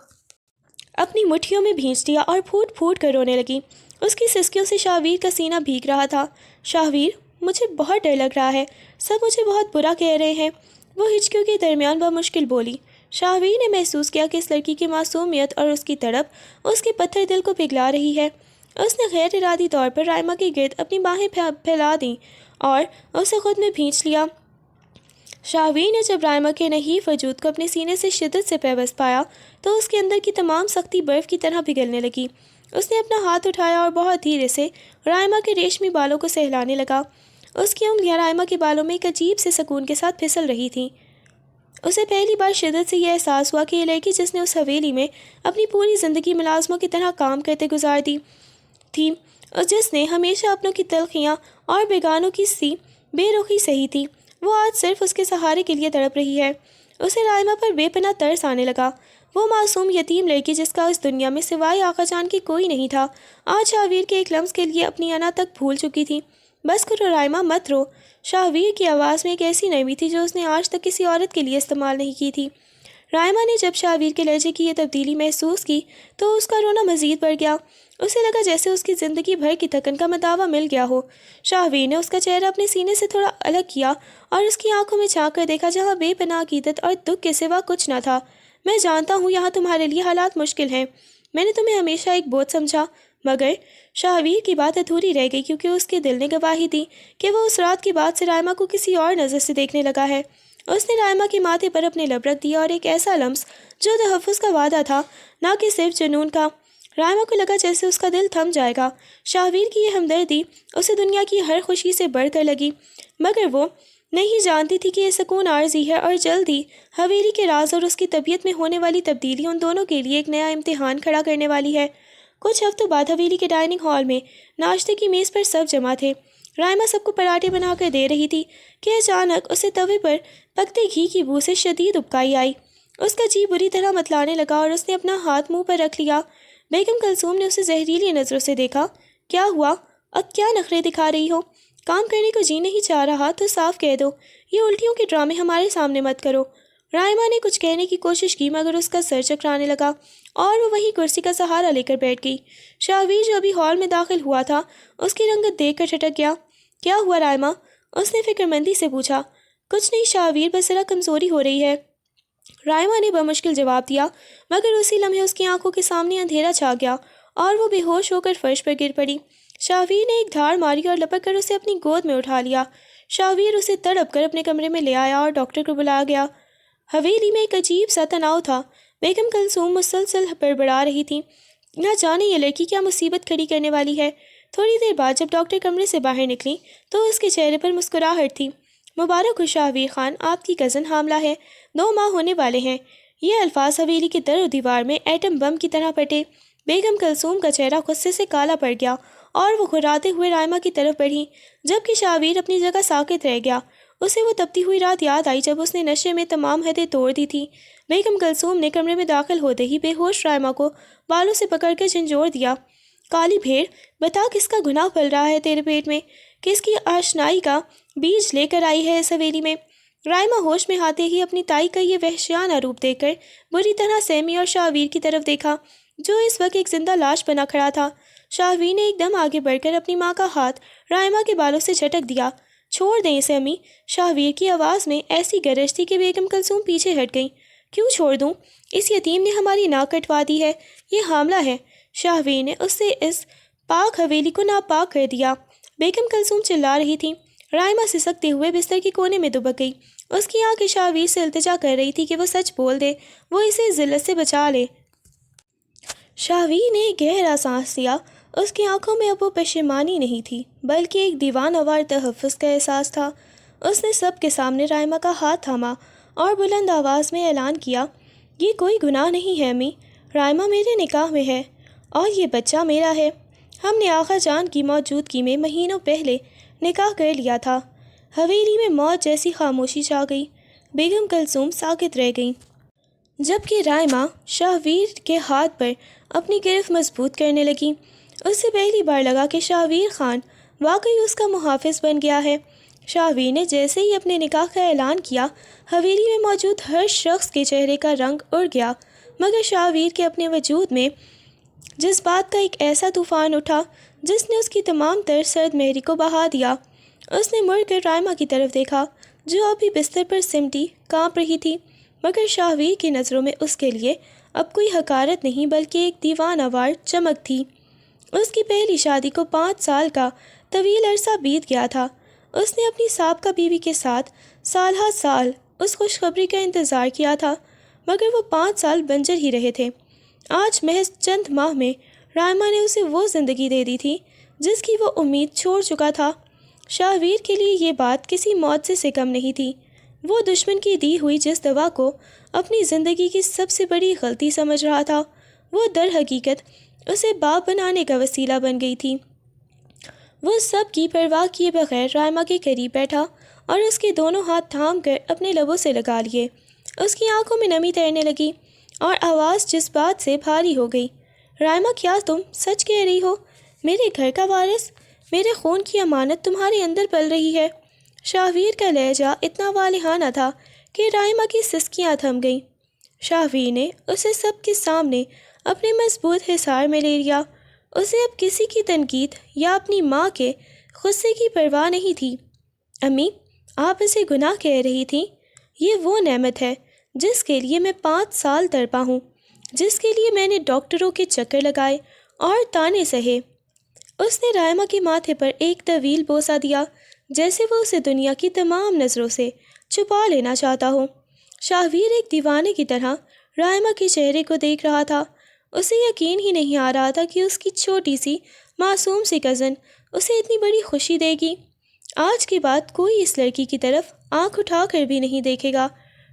اپنی مٹھیوں میں بھینچ دیا اور پھوٹ پھوٹ کر رونے لگی۔ اس کی سسکیوں سے شاہویر کا سینہ بھیگ رہا تھا۔ شاہویر، مجھے بہت ڈر لگ رہا ہے، سب مجھے بہت برا کہہ رہے ہیں، وہ ہچکیوں کے درمیان بمشکل بولی۔ شاہویر نے محسوس کیا کہ اس لڑکی کی معصومیت اور اس کی تڑپ اس کے پتھر دل کو پگھلا رہی ہے۔ اس نے غیر ارادی طور پر رائما کے گرد اپنی باہیں پھیلا دیں اور اسے خود میں بھینچ لیا۔ شاہویر نے جب رائما کے نحیف وجود کو اپنے سینے سے شدت سے پیوست پایا تو اس کے اندر کی تمام سختی برف کی طرح پگھلنے لگی۔ اس نے اپنا ہاتھ اٹھایا اور بہت دھیرے سے رائما کے ریشمی بالوں کو سہلانے لگا۔ اس کی انگلیاں رائما کے بالوں میں ایک عجیب سے سکون کے ساتھ پھسل رہی تھیں۔ اسے پہلی بار شدت سے یہ احساس ہوا کہ یہ لڑکی جس نے اس حویلی میں اپنی پوری زندگی ملازموں کی طرح کام کرتے گزار دی تھی، اور جس نے ہمیشہ اپنوں کی تلخیاں اور بیگانوں کی سی بے رخی سہی تھی، وہ آج صرف اس کے سہارے کے لیے تڑپ رہی ہے۔ اسے رائما پر بے پناہ ترس آنے لگا۔ وہ معصوم یتیم لڑکی جس کا اس دنیا میں سوائے آقا جان کے کوئی نہیں تھا، آج شاہویر کے ایک لمس کے لیے اپنی انا تک بھول چکی تھی۔ بس کرو رائما، مت رو۔ شاہویر کی آواز میں ایک ایسی نرمی تھی جو اس نے آج تک کسی عورت کے لیے استعمال نہیں کی تھی۔ رائما نے جب شاہویر کے لہجے کی یہ تبدیلی محسوس کی تو اس کا رونا مزید بڑھ گیا۔ اسے لگا جیسے اس کی زندگی بھر کی تھکن کا مداوع مل گیا ہو۔ شاہویر نے اس کا چہرہ اپنے سینے سے تھوڑا الگ کیا اور اس کی آنکھوں میں جھانک کر دیکھا جہاں بے پناہ عقیدت اور دکھ کے سوا کچھ نہ تھا۔ میں جانتا ہوں یہاں تمہارے لیے حالات مشکل ہیں، میں نے تمہیں ہمیشہ ایک بوجھ سمجھا، مگر شاہویر کی بات ادھوری رہ گئی کیونکہ اس کے دل نے گواہی دی کہ وہ اس رات کے بعد سے رائما کو کسی اور نظر سے دیکھنے لگا ہے۔ اس نے رائما کے ماتھے پر اپنے لب رکھ دیا اور ایک ایسا لمس جو تحفظ کا وعدہ تھا، نہ کہ صرف جنون کا۔ رائما کو لگا جیسے اس کا دل تھم جائے گا۔ شاہویر کی یہ ہمدردی اسے دنیا کی ہر خوشی سے بڑھ کر لگی، مگر وہ نہیں جانتی تھی کہ یہ سکون عارضی ہے اور جلد ہی حویلی کے راز اور اس کی طبیعت میں ہونے والی تبدیلی ان دونوں کے لیے ایک نیا امتحان کھڑا کرنے والی ہے۔ کچھ ہفتوں بعد حویلی کے ڈائننگ ہال میں ناشتے کی میز پر سب جمع تھے۔ رائما سب کو پراٹھے بنا کر دے رہی تھی کہ اچانک اسے توے پر پکتے گھی کی بو سے شدید ابکائی آئی۔ اس کا جی بری طرح متلانے لگا اور اس نے اپنا ہاتھ منہ پر رکھ لیا۔ بیگم کلثوم نے اسے زہریلی نظروں سے دیکھا۔ کیا ہوا؟ اب کیا نخرے دکھا رہی ہو؟ کام کرنے کو جی نہیں چاہ رہا تو صاف کہہ دو، یہ الٹیوں کے ڈرامے ہمارے سامنے مت کرو۔ رائما نے کچھ کہنے کی کوشش کی مگر اس کا سر چکرانے لگا اور وہ وہیں کرسی کا سہارا لے کر بیٹھ گئی۔ شاہویر جو ابھی ہال میں داخل ہوا تھا اس کی رنگت دیکھ کر ٹھٹک گیا۔ کیا ہوا رائما؟ اس نے فکر مندی سے پوچھا۔ کچھ نہیں شاہویر، بس ذرا کمزوری ہو رہی ہے، رائما نے بمشکل جواب دیا، مگر اسی لمحے اس کی آنکھوں کے سامنے اندھیرا چھا گیا اور وہ بے ہوش ہو کر فرش پر گر پڑی۔ شاہویر نے ایک دھاڑ ماری اور لپک کر اسے اپنی گود میں اٹھا لیا۔ شاہویر اسے تڑپ کر اپنے کمرے میں لے آیا اور ڈاکٹر کو بلایا گیا۔ حویلی میں ایک عجیب سا تناؤ تھا۔ بیگم کلثوم مسلسل بڑبڑا رہی تھی، نہ جانے یہ لڑکی کیا مصیبت کھڑی کرنے والی ہے۔ تھوڑی دیر بعد جب ڈاکٹر کمرے سے باہر نکلی تو اس کے چہرے پر مسکراہٹ تھی۔ مبارک ہو شاہویر خان، آپ کی کزن حاملہ ہے، 2 ماہ ہونے والے ہیں۔ یہ الفاظ حویلی کے در و دیوار میں ایٹم بم کی طرح پھٹے۔ بیگم کلثوم کا چہرہ غصے سے کالا پڑ گیا اور وہ گھراتے ہوئے رائما کی طرف بڑھی، جبکہ شاہویر اپنی جگہ ساکت رہ گیا۔ اسے وہ تپتی ہوئی رات یاد آئی جب اس نے نشے میں تمام حدیں توڑ دی تھی۔ بیگم کلثوم نے کمرے میں داخل ہوتے ہی بے ہوش رائما کو بالوں سے پکڑ کر جھنجھوڑ دیا۔ کالی بھیڑ، بتا کس کا گناہ پل رہا ہے تیرے پیٹ میں، کس کی آشنائی کا بیج لے کر آئی ہے اس حویلی میں۔ رائما ہوش میں آتے ہی اپنی تائی کا یہ وحشیانہ روپ دیکھ کر بری طرح سہمی اور شاہویر کی طرف دیکھا جو اس وقت ایک زندہ لاش بنا کھڑا تھا۔ شاہویر نے ایک دم آگے بڑھ کر اپنی ماں کا ہاتھ رائما کے بالوں سے جھٹک دیا۔ چھوڑ دیں اسے امی، شاہویر کی آواز میں ایسی گرج تھی کہ بیگم کلثوم پیچھے ہٹ گئیں۔ کیوں چھوڑ دوں؟ اس یتیم نے ہماری ناک کٹوا دی ہے، یہ حاملہ ہے۔ شاہویر نے اس سے اس پاک حویلی کو ناپاک کر دیا۔ بیگم کلثوم چلا رہی تھی۔ رائما سسکتے ہوئے بستر کے کونے میں دبک گئی۔ اس کی آنکھیں شاہویر سے التجا کر رہی تھی کہ وہ سچ بول دے، وہ اسے ذلت سے بچا لے۔ شاہویر نے گہرا سانس لیا۔ اس کی آنکھوں میں اب وہ پشیمانی نہیں تھی بلکہ ایک دیوانہ وار تحفظ کا احساس تھا۔ اس نے سب کے سامنے رائما کا ہاتھ تھاما اور بلند آواز میں اعلان کیا، یہ کوئی گناہ نہیں ہے امی، رائما میرے نکاح میں ہے اور یہ بچہ میرا ہے۔ ہم نے آقا جان کی موجودگی میں مہینوں پہلے نکاح کر لیا تھا۔ حویلی میں موت جیسی خاموشی چھا گئی۔ بیگم کلثوم ساکت رہ گئیں، جبکہ رائما شاہویر کے ہاتھ پر اپنی گرفت مضبوط کرنے لگی۔ اسے پہلی بار لگا کہ شاہویر خان واقعی اس کا محافظ بن گیا ہے۔ شاہویر نے جیسے ہی اپنے نکاح کا اعلان کیا، حویلی میں موجود ہر شخص کے چہرے کا رنگ اڑ گیا، مگر شاہویر کے اپنے وجود میں جذبات کا ایک ایسا طوفان اٹھا جس نے اس کی تمام تر سرد مہری کو بہا دیا۔ اس نے مڑ کر رائما کی طرف دیکھا جو ابھی بستر پر سمٹی کانپ رہی تھی، مگر شاہویر کی نظروں میں اس کے لیے اب کوئی حقارت نہیں بلکہ ایک دیوانہ وار چمک تھی۔ اس کی پہلی شادی کو 5 سال کا طویل عرصہ بیت گیا تھا۔ اس نے اپنی سابقہ بیوی کے ساتھ سال ہا سال اس خوشخبری کا انتظار کیا تھا، مگر وہ 5 سال بنجر ہی رہے تھے۔ آج محض چند ماہ میں رائما نے اسے وہ زندگی دے دی تھی جس کی وہ امید چھوڑ چکا تھا۔ شاہویر کے لیے یہ بات کسی معجزے سے کم نہیں تھی۔ وہ دشمن کی دی ہوئی جس دوا کو اپنی زندگی کی سب سے بڑی غلطی سمجھ رہا تھا، وہ در حقیقت اسے باپ بنانے کا وسیلہ بن گئی تھی۔ وہ سب کی پرواہ کیے بغیر رائما کے قریب بیٹھا اور اس کے دونوں ہاتھ تھام کر اپنے لبوں سے لگا لیے۔ اس کی آنکھوں میں نمی تیرنے لگی اور آواز جذبات سے بھاری ہو گئی۔ رائما، کیا تم سچ کہہ رہی ہو؟ میرے گھر کا وارث، میرے خون کی امانت تمہارے اندر پل رہی ہے۔ شاہویر کا لہجہ اتنا والہانہ تھا کہ رائما کی سسکیاں تھم گئیں۔ شاہویر نے اسے سب کے سامنے اپنے مضبوط حصار میں لے لیا۔ اسے اب کسی کی تنقید یا اپنی ماں کے غصے کی پرواہ نہیں تھی۔ امی، آپ اسے گناہ کہہ رہی تھیں؟ یہ وہ نعمت ہے جس کے لیے میں 5 سال تڑپا ہوں، جس کے لیے میں نے ڈاکٹروں کے چکر لگائے اور تانے سہے۔ اس نے رائما کے ماتھے پر ایک طویل بوسہ دیا جیسے وہ اسے دنیا کی تمام نظروں سے چھپا لینا چاہتا ہو۔ شاہویر ایک دیوانے کی طرح رائما کے چہرے کو دیکھ رہا تھا۔ اسے یقین ہی نہیں آ رہا تھا کہ اس کی چھوٹی سی معصوم سی کزن اسے اتنی بڑی خوشی دے گی۔ آج کے بعد کوئی اس لڑکی کی طرف آنکھ اٹھا کر بھی نہیں دیکھے گا۔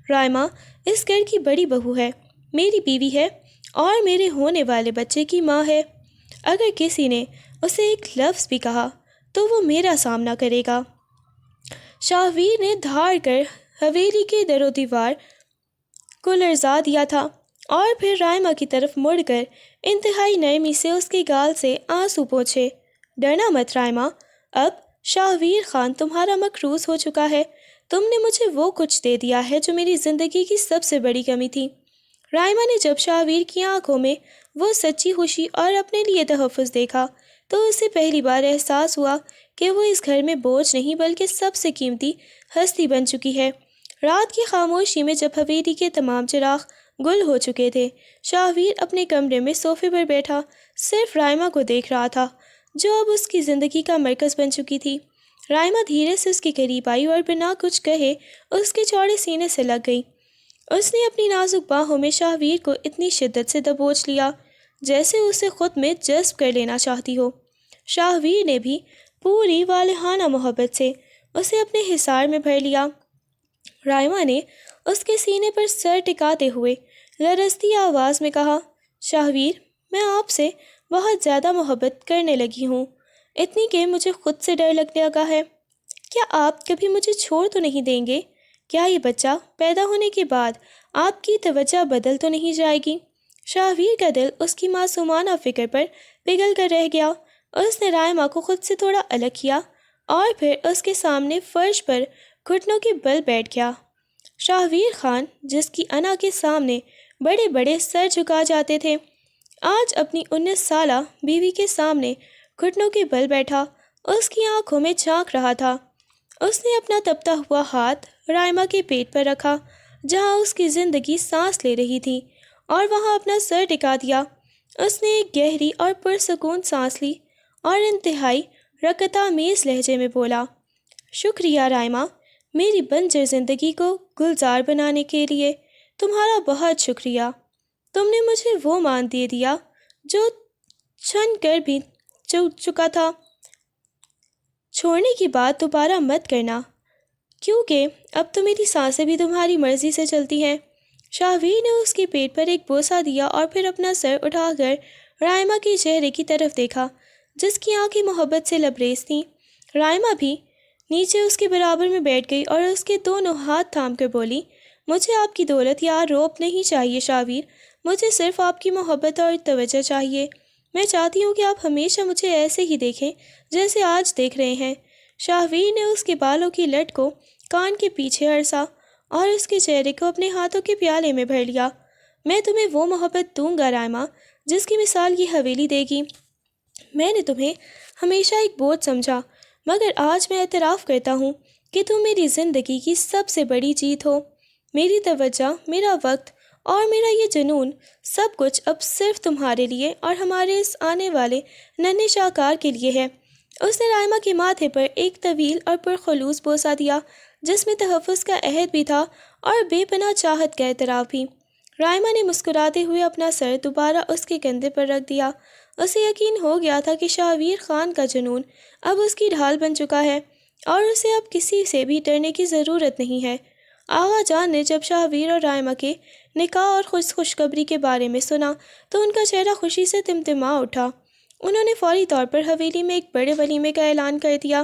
رائما اس گھر کی بڑی بہو ہے، میری بیوی ہے اور میرے ہونے والے بچے کی ماں ہے۔ اگر کسی نے اسے ایک لفظ بھی کہا تو وہ میرا سامنا کرے گا۔ شاہویر نے دھاڑ کر حویلی کے در و دیوار کو لرزا دیا تھا اور پھر رائما کی طرف مڑ کر انتہائی نرمی سے اس کے گال سے آنسو پوچھے۔ ڈرنا مت رائما، اب شاہویر خان تمہارا مقروض ہو چکا ہے، تم نے مجھے وہ کچھ دے دیا ہے جو میری زندگی کی سب سے بڑی کمی تھی۔ رائما نے جب شاہویر کی آنکھوں میں وہ سچی خوشی اور اپنے لیے تحفظ دیکھا تو اسے پہلی بار احساس ہوا کہ وہ اس گھر میں بوجھ نہیں بلکہ سب سے قیمتی ہستی بن چکی ہے۔ رات کی خاموشی میں جب حویلی کے تمام چراغ گل ہو چکے تھے، شاہویر اپنے کمرے میں صوفے پر بیٹھا صرف رائما کو دیکھ رہا تھا، جو اب اس کی زندگی کا مرکز بن چکی تھی۔ رائما دھیرے سے اس کے قریب آئی اور بنا کچھ کہے اس کے چوڑے سینے سے لگ گئی۔ اس نے اپنی نازک باہوں میں شاہویر کو اتنی شدت سے دبوچ لیا جیسے اسے خود میں جذب کر لینا چاہتی ہو۔ شاہویر نے بھی پوری والہانہ محبت سے اسے اپنے حصار میں بھر لیا۔ رائما نے اس کے سینے پر سر ٹکاتے ہوئے لرزتی آواز میں کہا، شاہویر، میں آپ سے بہت زیادہ محبت کرنے لگی ہوں، اتنی کہ مجھے خود سے ڈر لگنے لگا ہے۔ کیا آپ کبھی مجھے چھوڑ تو نہیں دیں گے؟ کیا یہ بچہ پیدا ہونے کے بعد آپ کی توجہ بدل تو نہیں جائے گی؟ شاہویر کا دل اس کی معصومانہ فکر پر پگھل کر رہ گیا۔ اس نے رائما کو خود سے تھوڑا الگ کیا اور پھر اس کے سامنے فرش پر گھٹنوں کے بل بیٹھ گیا۔ شاہویر خان، جس کی انا کے سامنے بڑے بڑے سر جھکا جاتے تھے، آج اپنی 19 سالہ بیوی کے سامنے گھٹنوں کے بل بیٹھا اس کی آنکھوں میں جھانک رہا تھا۔ اس نے اپنا تپتا ہوا ہاتھ رائما کے پیٹ پر رکھا جہاں اس کی زندگی سانس لے رہی تھی اور وہاں اپنا سر ٹکا دیا۔ اس نے ایک گہری اور پرسکون سانس لی اور انتہائی رکتآمیز لہجے میں بولا، شکریہ رائما، میری بنجر زندگی کو گلزار بنانے کے لیے تمہارا بہت شکریہ۔ تم نے مجھے وہ مان دے دیا جو چھن کر بھی چکا تھا۔ چھوڑنے کی بات دوبارہ مت کرنا، کیونکہ اب تو میری سانسیں بھی تمہاری مرضی سے چلتی ہیں۔ شاہویر نے اس کے پیٹ پر ایک بوسہ دیا اور پھر اپنا سر اٹھا کر رائما کے چہرے کی طرف دیکھا جس کی آنکھیں محبت سے لبریز تھیں۔ رائما بھی نیچے اس کے برابر میں بیٹھ گئی اور اس کے دونوں ہاتھ تھام کر بولی، مجھے آپ کی دولت یا روپ نہیں چاہیے شاہویر، مجھے صرف آپ کی محبت اور توجہ چاہیے۔ میں چاہتی ہوں کہ آپ ہمیشہ مجھے ایسے ہی دیکھیں جیسے آج دیکھ رہے ہیں۔ شاہویر نے اس کے بالوں کی لٹ کو کان کے پیچھے عرصا اور اس کے چہرے کو اپنے ہاتھوں کے پیالے میں بھر لیا۔ میں تمہیں وہ محبت دوں گا رائما جس کی مثال یہ حویلی دے گی۔ میں نے تمہیں ہمیشہ ایک بوجھ سمجھا، مگر آج میں اعتراف کرتا ہوں کہ تم میری زندگی کی سب سے بڑی جیت ہو۔ میری توجہ، میرا وقت اور میرا یہ جنون، سب کچھ اب صرف تمہارے لیے اور ہمارے اس آنے والے ننھے شاہکار کے لیے ہے۔ اس نے رائما کے ماتھے پر ایک طویل اور پرخلوص بوسہ دیا جس میں تحفظ کا عہد بھی تھا اور بے پناہ چاہت کا اعتراف بھی۔ رائما نے مسکراتے ہوئے اپنا سر دوبارہ اس کے کندھے پر رکھ دیا۔ اسے یقین ہو گیا تھا کہ شاہویر خان کا جنون اب اس کی ڈھال بن چکا ہے اور اسے اب کسی سے بھی ڈرنے کی ضرورت نہیں ہے۔ آغا جان نے جب شاہویر اور رائما کے نکاح اور خوشخبری کے بارے میں سنا تو ان کا چہرہ خوشی سے تمتما اٹھا۔ انہوں نے فوری طور پر حویلی میں ایک بڑے ولیمے کا اعلان کر دیا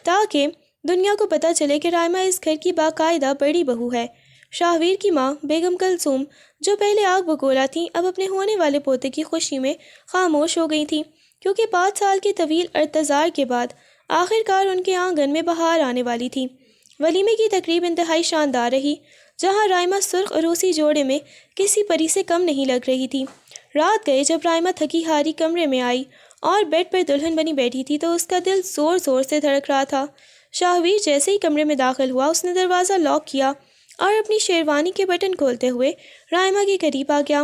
تاکہ دنیا کو پتہ چلے کہ رائما اس گھر کی باقاعدہ بڑی بہو ہے۔ شاہویر کی ماں بیگم کلثوم، جو پہلے آگ بگولا تھیں، اب اپنے ہونے والے پوتے کی خوشی میں خاموش ہو گئی تھیں، کیونکہ 5 سال کے طویل انتظار کے بعد آخر کار ان کے آنگن میں بہار آنے والی تھی۔ ولیمے کی تقریب انتہائی شاندار رہی، جہاں رائما سرخ عروسی جوڑے میں کسی پری سے کم نہیں لگ رہی تھی۔ رات گئے جب رائما تھکی ہاری کمرے میں آئی اور بیڈ پر دلہن بنی بیٹھی تھی تو اس کا دل زور زور سے دھڑک رہا تھا۔ شاہویر جیسے ہی کمرے میں داخل ہوا، اس نے دروازہ لاک کیا اور اپنی شیروانی کے بٹن کھولتے ہوئے رائما کے قریب آ گیا۔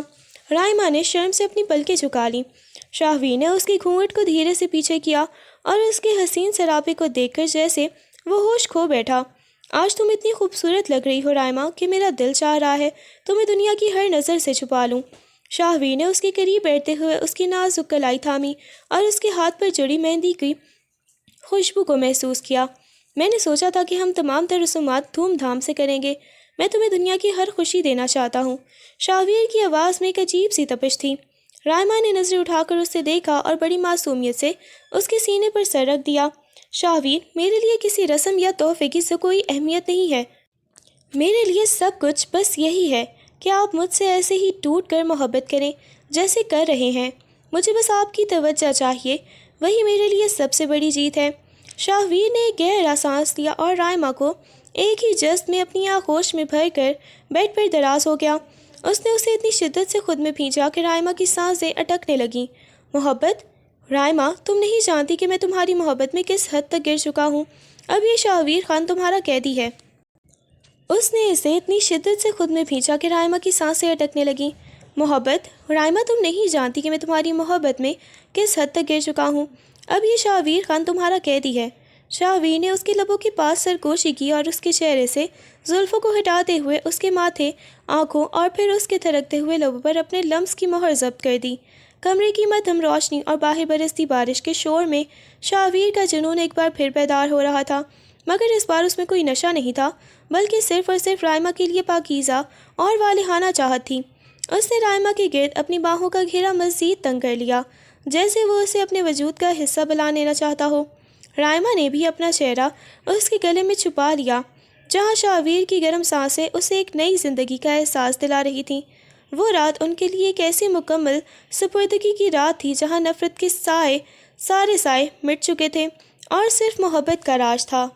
رائما نے شرم سے اپنی پلکیں جھکا لیں۔ شاہویر نے اس کی گھونگھٹ کو دھیرے سے پیچھے کیا اور اس کے حسین سراپے کو دیکھ کر جیسے وہ ہوش کھو بیٹھا۔ آج تم اتنی خوبصورت لگ رہی ہو رائما کہ میرا دل چاہ رہا ہے تمہیں دنیا کی ہر نظر سے چھپا لوں۔ شاہویر نے اس کے قریب بیٹھتے ہوئے اس کی نازک کلائی تھامی اور اس کے ہاتھ پر جڑی مہندی کی خوشبو کو محسوس کیا۔ میں نے سوچا تھا کہ ہم تمام تر رسومات دھوم دھام سے کریں گے۔ میں تمہیں دنیا کی ہر خوشی دینا چاہتا ہوں۔ شاہویر کی آواز میں ایک عجیب سی تپش تھی۔ رائما نے نظریں اٹھا کر اسے دیکھا اور بڑی معصومیت سے اس کے سینے پر سر رکھ دیا۔ شاہویر، میرے لیے کسی رسم یا تحفے کی کوئی اہمیت نہیں ہے۔ میرے لیے سب کچھ بس یہی ہے کہ آپ مجھ سے ایسے ہی ٹوٹ کر محبت کریں جیسے کر رہے ہیں۔ مجھے بس آپ کی توجہ چاہیے، وہی میرے لیے سب سے بڑی جیت ہے۔ شاہویر نے ایک گہرا سانس لیا اور رائما کو ایک ہی جست میں اپنی آغوش میں بھر کر بیڈ پر دراز ہو گیا۔ اس نے اسے اتنی شدت سے خود میں کھینچا کہ رائما کی سانسیں اٹکنے لگیں۔ محبت؟ رائما، تم نہیں جانتی کہ میں تمہاری محبت میں کس حد تک گر چکا ہوں۔ اب یہ شاہویر خان تمہارا قیدی ہے۔ اس نے اسے اتنی شدت سے خود میں کھینچا کہ رائما کی سانسیں اٹکنے لگیں۔ محبت؟ رائما، تم نہیں جانتی کہ میں تمہاری محبت میں کس حد تک گر چکا ہوں۔ اب یہ شاہویر خان تمہارا قیدی ہے۔ شاہویر نے اس کے لبوں کے پاس سرگوشی کی اور اس کے چہرے سے زلفوں کو ہٹاتے ہوئے اس کے ماتھے، آنکھوں اور پھر اس کے تھرکتے ہوئے لبوں پر اپنے لمس کی مہر ضبط کر دی۔ کمرے کی مدھم روشنی اور باہر برستی بارش کے شور میں شاہویر کا جنون ایک بار پھر بیدار ہو رہا تھا، مگر اس بار اس میں کوئی نشہ نہیں تھا، بلکہ صرف اور صرف رائما کے لیے پاکیزہ اور والہانہ چاہت تھی۔ اس نے رائما کے گرد اپنی باہوں کا گھیرا مزید تنگ کر لیا، جیسے وہ اسے اپنے وجود کا حصہ بنا لینا چاہتا ہو۔ رائما نے بھی اپنا چہرہ اس کے گلے میں چھپا لیا، جہاں شاہویر کی گرم سانسیں اسے ایک نئی زندگی کا احساس دلا رہی تھیں۔ وہ رات ان کے لیے ایک ایسی مکمل سپردگی کی رات تھی جہاں نفرت کے سارے سائے مٹ چکے تھے اور صرف محبت کا راج تھا۔